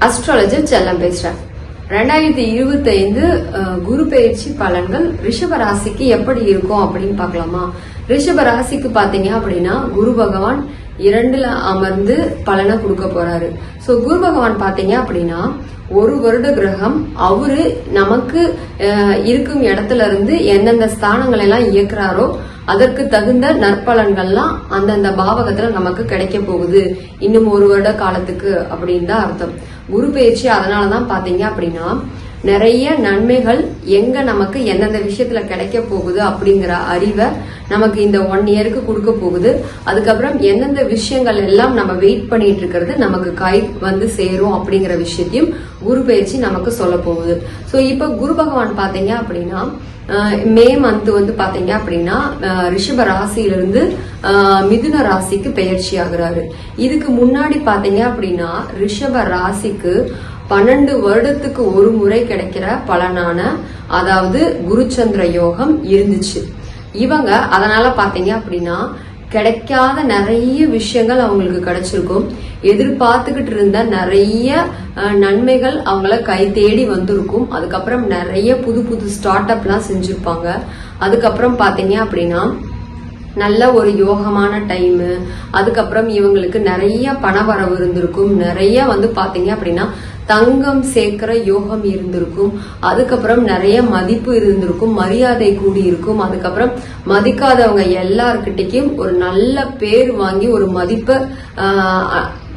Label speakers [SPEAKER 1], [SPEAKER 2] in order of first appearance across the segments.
[SPEAKER 1] Astrologer செல்லம் பேசுறேன். 2025 குரு பெயர்ச்சி பலன்கள் ரிஷப ராசிக்கு எப்படி இருக்கும் அப்படின்னு பாக்கலாமா? ரிஷப ராசிக்கு பாத்தீங்க அப்படின்னா குரு பகவான் 2ல அமர்ந்து பலனை கொடுக்க போறாரு. சோ குரு பகவான் பாத்தீங்க அப்படின்னா ஒரு வருட கிரகம் அவரு நமக்கு இருக்கும் இடத்துல இருந்து எந்தெந்த ஸ்தானங்கள் எல்லாம் இயக்குறாரோ அதற்கு தகுந்த நற்பலன்கள்லாம் அந்தந்த பாவகத்துல நமக்கு கிடைக்க போகுது இன்னும் ஒரு வருட காலத்துக்கு அப்படின்னு தான் அர்த்தம். குரு பயிற்சி அதனாலதான் பாத்தீங்க அப்படின்னா நிறைய நன்மைகள் எங்க நமக்கு எந்தெந்த விஷயத்துல கிடைக்க போகுது அப்படிங்கிற அறிவை நமக்கு இந்த 1 இயருக்கு கொடுக்க போகுது. அதுக்கப்புறம் எந்தெந்த விஷயங்கள் எல்லாம் நம்ம வெயிட் பண்ணிட்டு இருக்கிறது நமக்கு கை வந்து சேரும் அப்படிங்கிற விஷயத்தையும் குரு பயிற்சி நமக்கு சொல்ல போகுது. சோ இப்ப குரு பகவான் பாத்தீங்க அப்படின்னா மே மந்த் வந்து பாத்தீங்க அப்படின்னா ரிஷப ராசியிலிருந்து மிதுன ராசிக்கு பெயர்ச்சி ஆகுறாரு. இதுக்கு முன்னாடி பாத்தீங்க அப்படின்னா ரிஷப ராசிக்கு 12 வருடத்துக்கு ஒரு முறை கிடைக்கிற பலனான அதாவது குருச்சந்திர யோகம் இருந்துச்சு. இவங்க அதனால பாத்தீங்க அப்படின்னா கிடைக்காத நிறைய விஷயங்கள் அவங்களுக்கு கிடைச்சிருக்கும். எதிர்பார்த்துக்கிட்டு இருந்த நிறைய நன்மைகள் அவங்கள கை தேடி வந்திருக்கும். அதுக்கப்புறம் நிறைய புது புது ஸ்டார்ட் அப் எல்லாம் செஞ்சிருப்பாங்க. அதுக்கப்புறம் பாத்தீங்க அப்படின்னா நல்ல ஒரு யோகமான டைம். அதுக்கப்புறம் இவங்களுக்கு நிறைய பணவரவு இருந்திருக்கும். நிறைய வந்து பாத்தீங்க அப்படின்னா தங்கம் சேர்க்கிற யோகம் இருந்திருக்கும். அதுக்கப்புறம் நிறைய மதிப்பு இருந்திருக்கும், மரியாதை கூடி இருக்கும். அதுக்கப்புறம் மதிக்காதவங்க எல்லார்கிட்டையும் ஒரு நல்ல பேர் வாங்கி ஒரு மதிப்பை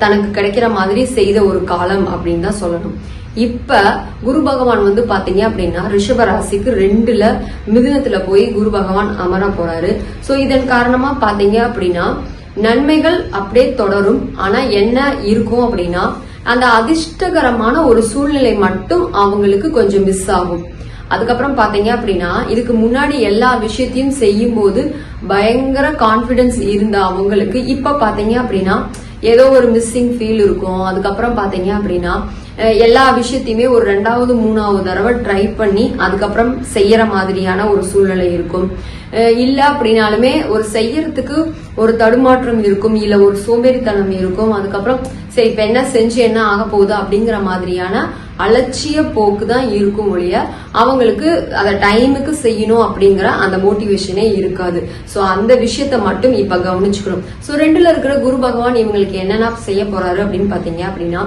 [SPEAKER 1] தனக்கு கிடைக்கிற மாதிரி செய்த ஒரு காலம் அப்படின்னு தான் சொல்லணும். இப்ப குரு பகவான் வந்து பாத்தீங்க அப்படின்னா ரிஷப ராசிக்கு 2ல மிதுனத்துல போய் குரு பகவான் அமர போறாரு. சோ இதன் காரணமா பாத்தீங்க அப்படின்னா நன்மைகள் அப்படியே தொடரும். ஆனா என்ன இருக்கும் அப்படின்னா அந்த அதிர்ஷ்டகரமான ஒரு சூழ்நிலை மட்டும் அவங்களுக்கு கொஞ்சம் மிஸ் ஆகும். அதுக்கப்புறம் பாத்தீங்க அப்படின்னா இதுக்கு முன்னாடி எல்லா விஷயத்தையும் செய்யும் போது பயங்கர கான்பிடன்ஸ் இருந்த அவங்களுக்கு இப்ப பாத்தீங்க அப்படின்னா ஏதோ ஒரு மிஸ்ஸிங் ஃபீல் இருக்கும். அதுக்கப்புறம் பாத்தீங்க அப்படின்னா எல்லா விஷயத்தையுமே ஒரு 2வது 3வது தடவை ட்ரை பண்ணி அதுக்கப்புறம் செய்யற மாதிரியான ஒரு சூழ்நிலை இருக்கும். இல்ல அப்படின்னாலுமே ஒரு செய்யறதுக்கு ஒரு தடுமாற்றம் இருக்கும், இல்ல ஒரு சோம்பேறித்தனம் இருக்கும். அதுக்கப்புறம் சரி இப்ப என்ன செஞ்சு என்ன ஆக போகுது அப்படிங்கிற மாதிரியான அலட்சிய போக்கு தான் இருக்கும் ஒழிய அவங்களுக்கு அத டைமுக்கு செய்யணும் அப்படிங்கிற அந்த மோட்டிவேஷனே இருக்காது. சோ அந்த விஷயத்த மட்டும் இப்ப கவனிச்சுக்கணும். சோ 2ல இருக்கிற குரு பகவான் இவங்களுக்கு என்னென்ன செய்ய போறாரு அப்படின்னு பாத்தீங்க அப்படின்னா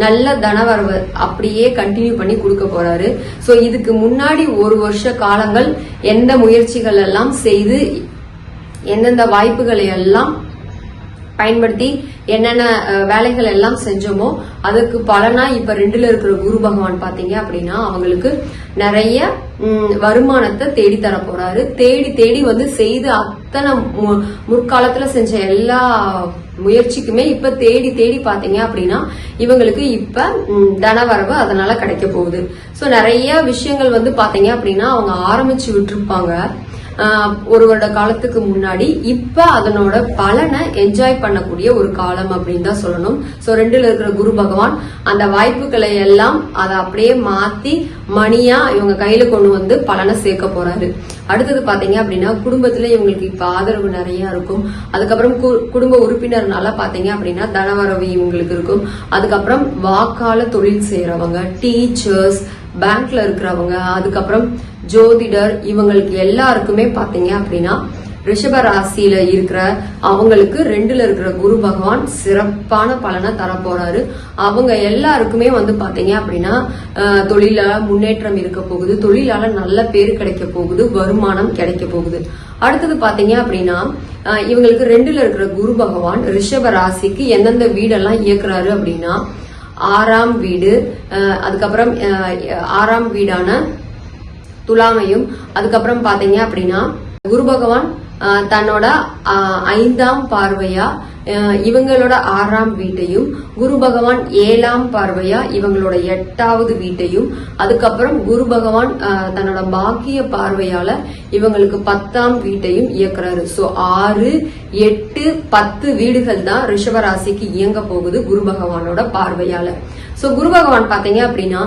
[SPEAKER 1] நல்ல தனவரவு அப்படியே கண்டினியூ பண்ணி கொடுக்க போறாரு. சோ இதுக்கு முன்னாடி ஒரு வருஷ காலங்கள் எந்த முயற்சிகள் எல்லாம் செய்து எந்தெந்த வாய்ப்புகளை எல்லாம் பயன்படுத்தி என்னென்ன வேலைகள் எல்லாம் செஞ்சோமோ அதுக்கு பலனா இப்ப 2ல இருக்கிற குரு பகவான் பாத்தீங்க அப்படின்னா அவங்களுக்கு நிறைய வருமானத்தை தேடி தர போறாரு. தேடி தேடி வந்து செய்து அத்தனை முற்காலத்துல செஞ்ச எல்லா முயற்சிக்குமே இப்ப தேடி தேடி பாத்தீங்க அப்படின்னா இவங்களுக்கு இப்ப தனவரவு அதனால கிடைக்க போகுது. சோ நிறைய விஷயங்கள் வந்து பாத்தீங்க அப்படின்னா அவங்க ஆரம்பிச்சு விட்டுருப்பாங்க ஒரு வருட காலத்துக்கு முன்னாடி. இப்ப அதனோட பலனை என்ஜாய் பண்ணக்கூடிய ஒரு காலம் அப்படின்னு தான் சொல்லணும். சோ 2ல இருக்கிற குரு பகவான் அந்த வாய்ப்புகளை எல்லாம் அதை அப்படியே மாத்தி மணியா இவங்க கையில கொண்டு வந்து பலனை சேர்க்க போறாரு. அடுத்தது பாத்தீங்க அப்படின்னா குடும்பத்துல இவங்களுக்கு இப்ப ஆதரவு நிறைய இருக்கும். அதுக்கப்புறம் குடும்ப உறுப்பினர்னால பாத்தீங்க அப்படின்னா தனவரவு இவங்களுக்கு இருக்கும். அதுக்கப்புறம் வாக்கால தொழில் செய்யறவங்க, டீச்சர்ஸ், பேங்க்ல இருக்கிறவங்க, அதுக்கப்புறம் ஜோதிடர் இவங்களுக்கு எல்லாருக்குமே பாத்தீங்க அப்படின்னா ரிஷப ராசியில இருக்கிற அவங்களுக்கு 2ல இருக்கிற குரு பகவான் சிறப்பான பலனை தர போறாரு. அவங்க எல்லாருக்குமே வந்து பாத்தீங்க அப்படின்னா தொழில முன்னேற்றம் இருக்க போகுது, தொழிலால நல்ல பேர் கிடைக்க போகுது, வருமானம் கிடைக்க போகுது. அடுத்தது பாத்தீங்க அப்படின்னா இவங்களுக்கு 2ல இருக்கிற குரு பகவான் ரிஷப ராசிக்கு எந்தெந்த வீடெல்லாம் இயக்குறாரு அப்படின்னா 6ஆம் வீடு, அதுக்கப்புறம் 6ஆம் வீடான துலாமையும், அதுக்கப்புறம் பாத்தீங்க அப்படின்னா குரு பகவான் தன்னோட 5ஆம் பார்வையா இவங்களோட 6ஆம் வீட்டையும், குரு பகவான் 7ஆம் பார்வையா இவங்களோட 8வது வீட்டையும், அதுக்கப்புறம் குரு பகவான் தன்னோட பாக்கிய பார்வையால இவங்களுக்கு 10ஆம் வீட்டையும் இயக்குறாரு. சோ 6, 8, 10 வீடுகள் தான் ரிஷபராசிக்கு இயங்க போகுது குரு பகவானோட பார்வையால. சோ குரு பகவான் பாத்தீங்க அப்படின்னா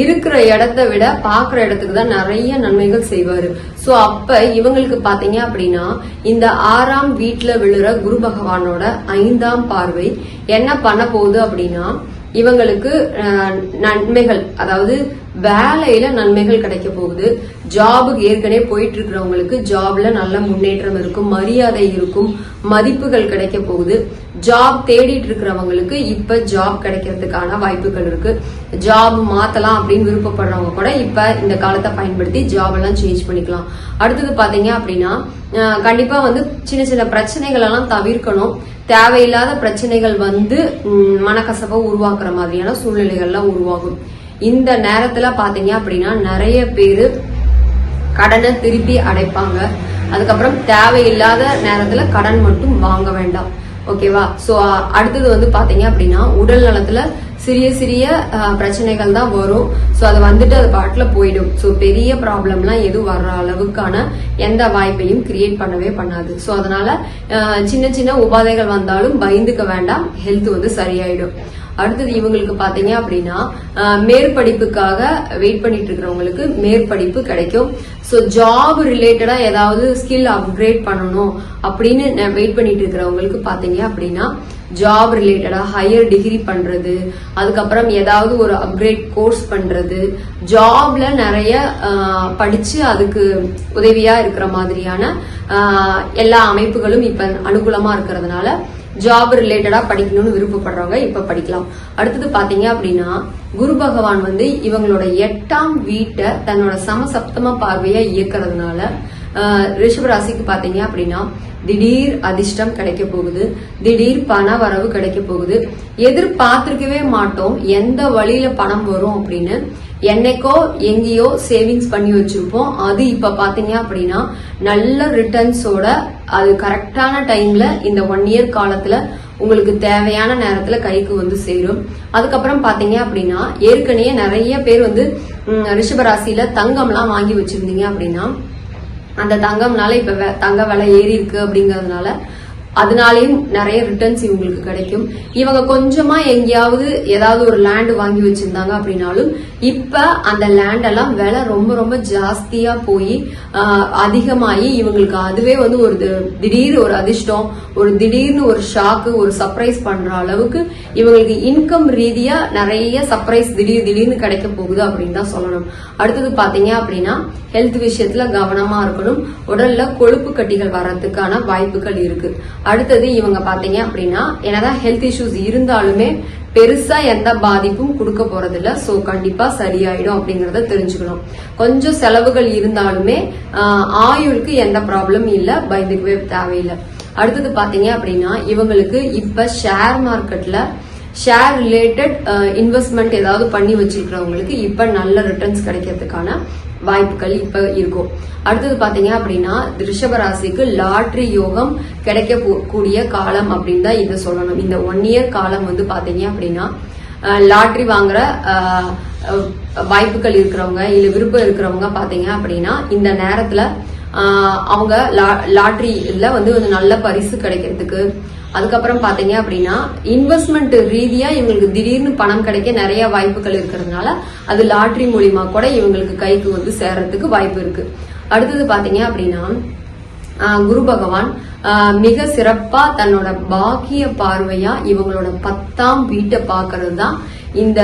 [SPEAKER 1] இருக்கிற இடத்தை விட பாக்குற இடத்துக்கு தான் நிறைய நன்மைகள் செய்வாரு. சோ அப்ப இவங்களுக்கு பாத்தீங்க அப்படின்னா இந்த 6ஆம் வீட்டுல விழுற குரு பகவானோட 5ஆம் பார்வை என்ன பண்ண போகுது அப்படின்னா இவங்களுக்கு நன்மைகள், அதாவது வேலையில நன்மைகள் கிடைக்க போகுது. ஜாபுக்கு ஏற்கனவே போயிட்டு இருக்கிறவங்களுக்கு ஜாப்ல நல்ல முன்னேற்றம் இருக்கும், மரியாதை இருக்கும், மதிப்புகள் கிடைக்க போகுது. ஜாப் தேடிட்டு இருக்கிறவங்களுக்கு இப்ப ஜாப் கிடைக்கிறதுக்கான வாய்ப்புகள் இருக்கு. ஜாப் மாத்தலாம் அப்படின்னு விருப்பப்படுறவங்க கூட இப்ப இந்த காலத்தை பயன்படுத்தி ஜாப் எல்லாம் சேஞ்ச் பண்ணிக்கலாம். அடுத்தது பாத்தீங்க அப்படின்னா கண்டிப்பா சின்ன சின்ன பிரச்சனைகள் எல்லாம் தவிர்க்கணும். தேவையில்லாத பிரச்சனைகள் மனக்கசப்பை உருவாக்குற மாதிரியான சூழ்நிலைகள்லாம் உருவாகும். இந்த நேரத்துல பாத்தீங்க அப்படின்னா நிறைய பேரு கடனை திருப்பி அடைப்பாங்க. அதுக்கப்புறம் தேவையில்லாத நேரத்துல கடன் மட்டும் வாங்க வேண்டாம். ஓகேவா? சோ அடுத்தது பாத்தீங்க அப்படின்னா உடல் நலத்துல சிறிய சிறிய பிரச்சனைகள் தான் வரும். சோ அது அது பாட்டுல போயிடும். சோ பெரிய ப்ராப்ளம்லாம் எதுவும் வர்ற அளவுக்கான எந்த வாய்ப்பையும் கிரியேட் பண்ணவே பண்ணாது. சோ அதனால சின்ன சின்ன உபாதைகள் வந்தாலும் பயந்துக்க வேண்டாம், ஹெல்த் சரியாயிடும். அடுத்தது இவங்களுக்கு பாத்தீங்க அப்படின்னா மேற்படிப்புக்காக வெயிட் பண்ணிட்டு இருக்கிறவங்களுக்கு மேற்படிப்பு கிடைக்கும். சோ ஜாப் ரிலேட்டடா ஏதாவது ஸ்கில் அப்கிரேட் பண்ணணும் அப்படின்னு வெயிட் பண்ணிட்டு இருக்கிறவங்களுக்கு பாத்தீங்க அப்படின்னா ஜாப் ரிலேட்டடா ஹையர் டிகிரி பண்றது, அதுக்கப்புறம் ஏதாவது ஒரு அப்கிரேட் கோர்ஸ் பண்றது, ஜாப்ல நிறைய படிச்சு அதுக்கு உதவியா இருக்கிற மாதிரியான எல்லா அமைப்புகளும் இப்ப அனுகூலமா இருக்கிறதுனால ஜாப் ரிலேட்டடா படிக்கணும்னு விருப்பப்படுறவங்க இப்ப படிக்கலாம். அடுத்தது பாத்தீங்க அப்படின்னா குரு பகவான் இவங்களோட 8ஆம் வீட்டை தன்னோட சமசப்தம பார்வையா இயக்கிறதுனால ரிஷபராசிக்கு பாத்தீங்க அப்படின்னா திடீர் அதிர்ஷ்டம் கிடைக்க போகுது, திடீர் பண வரவு கிடைக்க போகுது. எதிர்பார்த்திருக்கவே மாட்டோம் எந்த வழியில பணம் வரும் அப்படின்னு. என்னைக்கோ எங்கேயோ சேவிங்ஸ் பண்ணி வச்சிருப்போம், அது இப்ப பாத்தீங்க அப்படின்னா நல்ல ரிட்டர்ன்ஸோட அது கரெக்டான டைம்ல இந்த 1 இயர் காலத்துல உங்களுக்கு தேவையான நேரத்துல கைக்கு சேரும். அதுக்கப்புறம் பாத்தீங்க அப்படின்னா ஏற்கனவே நிறைய பேர் ரிஷபராசியில தங்கம்லாம் வாங்கி வச்சிருந்தீங்க அப்படின்னா அந்த தங்கம்னால இப்ப தங்க விலை ஏறி இருக்கு அப்படிங்கறதுனால அதனாலயும் நிறைய ரிட்டர்ன்ஸ் இவங்களுக்கு கிடைக்கும். இவங்க கொஞ்சமா எங்கேயாவது ஏதாவது ஒரு லேண்ட் வாங்கி வச்சிருந்தாங்க அப்படின்னாலும் இப்ப அந்த லேண்ட் எல்லாம் விலை ரொம்ப ரொம்ப ஜாஸ்தியா போய் அதிகமாயி இவங்களுக்கு அதுவே ஒரு திடீர் ஒரு அதிர்ஷ்டம், ஒரு திடீர்னு ஒரு ஷாக்கு, ஒரு சர்ப்ரைஸ் பண்ற அளவுக்கு இவங்களுக்கு இன்கம் ரீதியா நிறைய சர்ப்ரைஸ் திடீர்னு கிடைக்க போகுது அப்படின்னு தான் சொல்லணும். அடுத்தது பாத்தீங்க அப்படின்னா ஹெல்த் விஷயத்துல கவனமா இருக்கணும். உடல்ல கொழுப்பு கட்டிகள் வர்றதுக்கான வாய்ப்புகள் இருக்கு. அடுத்தது இவங்க பாத்தீங்க அப்படின்னா என்னதான் ஹெல்த் இஷ்யூஸ் இருந்தாலுமே பெருசா எந்த பாதிப்பும் கொடுக்க போறது இல்ல. சோ கண்டிப்பா சரியாயிடும் அப்படிங்கறத தெரிஞ்சுக்கணும். கொஞ்சம் செலவுகள் இருந்தாலுமே ஆயுளுக்கு எந்த ப்ராப்ளம் இல்ல, பயந்துக்கவே தேவையில்லை. அடுத்தது பாத்தீங்க அப்படின்னா இவங்களுக்கு இப்ப ஷேர் மார்க்கெட்ல ஷேர் ரிலேட்டட் இன்வெஸ்ட்மெண்ட் ஏதாவது பண்ணி வச்சிருக்கிறவங்களுக்கு இப்ப நல்ல ரிட்டர்ன்ஸ் கிடைக்கிறதுக்கான வாய்ப்புகள் இப்ப இருக்கும். அடுத்தது பாத்தீங்க அப்படின்னா ரிஷபராசிக்கு லாட்டரி யோகம் கிடைக்க கூடிய காலம் அப்படின்னு தான் இதை சொல்லணும். இந்த 1 இயர் காலம் பாத்தீங்க அப்படின்னா லாட்டரி வாங்குற வாய்ப்புகள் இருக்கிறவங்க இல்ல விருப்பம் இருக்கிறவங்க பாத்தீங்க அப்படின்னா இந்த நேரத்துல அவங்க லாட்டரியில நல்ல பரிசு கிடைக்கிறதுக்கு, அதுக்கப்புறம் பாத்தீங்க அப்படின்னா இன்வெஸ்ட்மெண்ட் ரீதியா இவங்களுக்கு திடீர்னு பணம் கிடைக்க நிறைய வாய்ப்புகள் இருக்கிறதுனால அது லாட்டரி மூலியமா கூட இவங்களுக்கு கைக்கு சேர்றதுக்கு வாய்ப்பு இருக்கு. அடுத்தது பாத்தீங்க அப்படின்னா குரு பகவான் மிக சிறப்பா தன்னோட பாக்கிய பார்வையா இவங்களோட 10ஆம் வீட்டை பாக்குறது தான் இந்த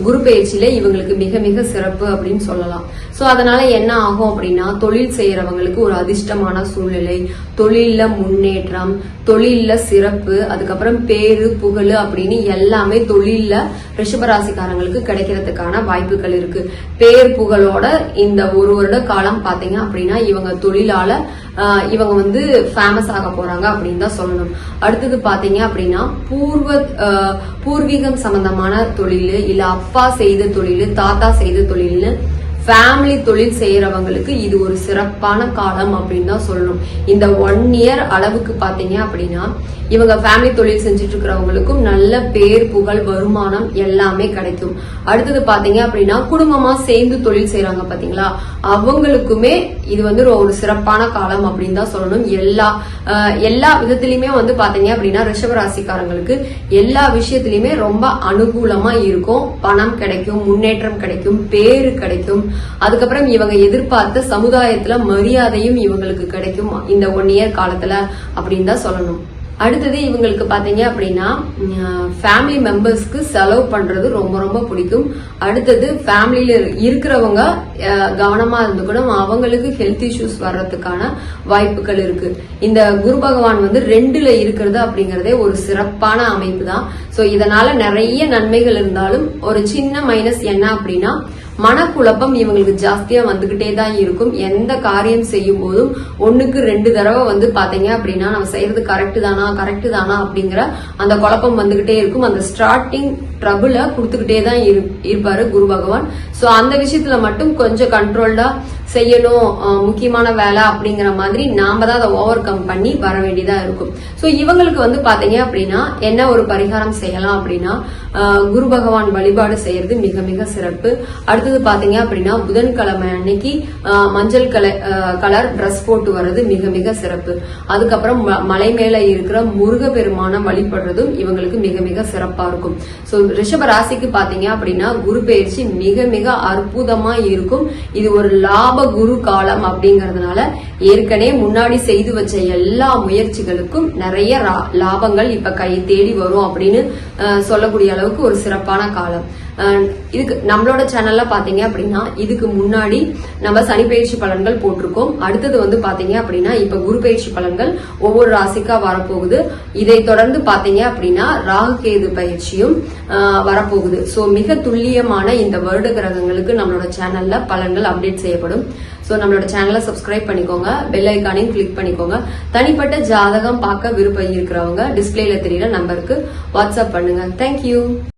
[SPEAKER 1] குரு பயிற்சியில இவங்களுக்கு மிக மிக சிறப்பு அப்படின்னு சொல்லலாம். சோ அதனால என்ன ஆகும் அப்படின்னா தொழில் செய்யறவங்களுக்கு ஒரு அதிர்ஷ்டமான சூழ்நிலை, தொழில்ல முன்னேற்றம், தொழில்ல சிறப்பு, அதுக்கப்புறம் பேரு புகழ் அப்படின்னு எல்லாமே தொழில்ல ரிஷபராசிக்காரங்களுக்கு கிடைக்கிறதுக்கான வாய்ப்புகள் இருக்கு. பேர் புகழோட இந்த 1 வருட காலம் பாத்தீங்க அப்படின்னா இவங்க தொழிலால இவங்க ஃபேமஸ் ஆக போறாங்க அப்படின்னு தான் சொல்லணும். அடுத்தது பாத்தீங்க அப்படின்னா பூர்வீகம் சம்பந்தமான தொழில் இல்ல அப்பா செய்த தொழில், தாத்தா செய்த தொழில்னு ஃபேமிலி தொழில் செய்யறவங்களுக்கு இது ஒரு சிறப்பான காலம் அப்படின்னு தான் சொல்லணும். இந்த 1 இயர் அளவுக்கு பாத்தீங்க அப்படின்னா இவங்க ஃபேமிலி தொழில் செஞ்சுட்டு இருக்கிறவங்களுக்கும் நல்ல பேர் புகழ் வருமானம் எல்லாமே கிடைக்கும். அடுத்தது பாத்தீங்க அப்படின்னா குடும்பமா சேர்ந்து தொழில் செய்யறாங்க பாத்தீங்களா, அவங்களுக்குமே இது ஒரு சிறப்பான காலம் அப்படின்னு தான் சொல்லணும். எல்லா விதத்திலயுமே பாத்தீங்க அப்படின்னா ரிஷபராசிக்காரங்களுக்கு எல்லா விஷயத்திலயுமே ரொம்ப அனுகூலமா இருக்கும். பணம் கிடைக்கும், முன்னேற்றம் கிடைக்கும், பேரு கிடைக்கும், அதுக்கப்புறம் இவங்க எதிர்பார்த்த சமுதாயத்துல மரியாதையும் இவங்களுக்கு கிடைக்கும் இந்த 1 இயர் காலத்துல அப்படின்னு தான் சொல்லணும். அடுத்தது இவங்களுக்கு பாத்தீங்க அப்படின்னா ஃபேமிலி மெம்பர்ஸ்க்கு செலவு பண்றது ரொம்ப ரொம்ப பிடிக்கும். அடுத்தது ஃபேமிலியில இருக்கிறவங்க கவனமா இருந்துக்கணும், அவங்களுக்கு ஹெல்த் இஷ்யூஸ் வர்றதுக்கான வாய்ப்புகள் இருக்கு. இந்த குரு பகவான் 2ல இருக்கிறது அப்படிங்கறதே ஒரு சிறப்பான அமைப்பு தான். சோ இதனால நிறைய நன்மைகள் இருந்தாலும் ஒரு சின்ன மைனஸ் என்ன அப்படின்னா மனக்குழப்பம் இவங்களுக்கு ஜாஸ்தியா வந்துகிட்டே தான் இருக்கும். எந்த காரியம் செய்யும் போதும் 1க்கு 2 தடவை பாத்தீங்க அப்படின்னா நம்ம செய்யறது கரெக்ட் தானா அப்படிங்கிற அந்த குழப்பம் வந்துகிட்டே இருக்கும். அந்த ஸ்டார்டிங் ட்ரபிள கொடுத்துக்கிட்டே தான் இருப்பாரு குரு பகவான். சோ அந்த விஷயத்துல மட்டும் கொஞ்சம் கண்ட்ரோல்டா செய்யணும், முக்கியமான வேலை அப்படிங்கிற மாதிரி நாம தான் அதை ஓவர் கம் பண்ணி வர வேண்டியதா இருக்கும். சோ இவங்களுக்கு பாத்தீங்க அப்படின்னா என்ன ஒரு பரிகாரம் செய்யலாம் அப்படின்னா குரு பகவான் வழிபாடு செய்யறது மிக மிக சிறப்பு. அடுத்தது பாத்தீங்க அப்படின்னா புதன்கிழமை அன்னைக்கு மஞ்சள் கலர் டிரெஸ் போட்டு வர்றது மிக மிக சிறப்பு. அதுக்கப்புறம் மலை மேல இருக்கிற முருக பெருமான வழிபடுறதும் இவங்களுக்கு மிக மிக சிறப்பா இருக்கும். சோ ரிஷப ராசிக்கு பாத்தீங்க அப்படின்னா குரு பயிற்சி மிக மிக அற்புதமா இருக்கும். இது ஒரு லாப குரு காலம் அப்படிங்கறதுனால ஏற்கனவே முன்னாடி செய்து வச்ச எல்லா முயற்சிகளுக்கும் நிறைய லாபங்கள் இப்ப கை தேடி வரும் அப்படின்னு சொல்லக்கூடிய அளவுக்கு ஒரு சிறப்பான காலம். இதுக்கு நம்மளோட சேனல்ல பாத்தீங்க அப்படின்னா இதுக்கு முன்னாடி நம்ம சனி பயிற்சி பலன்கள் போட்டிருக்கோம். அடுத்தது பாத்தீங்க அப்படின்னா இப்ப குரு பயிற்சி பலன்கள் ஒவ்வொரு ராசிக்கா வரப்போகுது. இதை தொடர்ந்து பாத்தீங்க அப்படின்னா ராகு கேது பயிற்சியும் வரப்போகுது. சோ மிக துல்லியமான இந்த வருட கிரகங்களுக்கு நம்மளோட சேனல்ல பலன்கள் அப்டேட் செய்யப்படும். சோ நம்மளோட சேனலை சப்ஸ்கிரைப் பண்ணிக்கோங்க, பெல் ஐக்கானையும் கிளிக் பண்ணிக்கோங்க. தனிப்பட்ட ஜாதகம் பார்க்க விருப்பம் இருக்கிறவங்க டிஸ்பிளேல தெரியுற நம்பருக்கு வாட்ஸ்அப் பண்ணுங்க. தேங்க்யூ.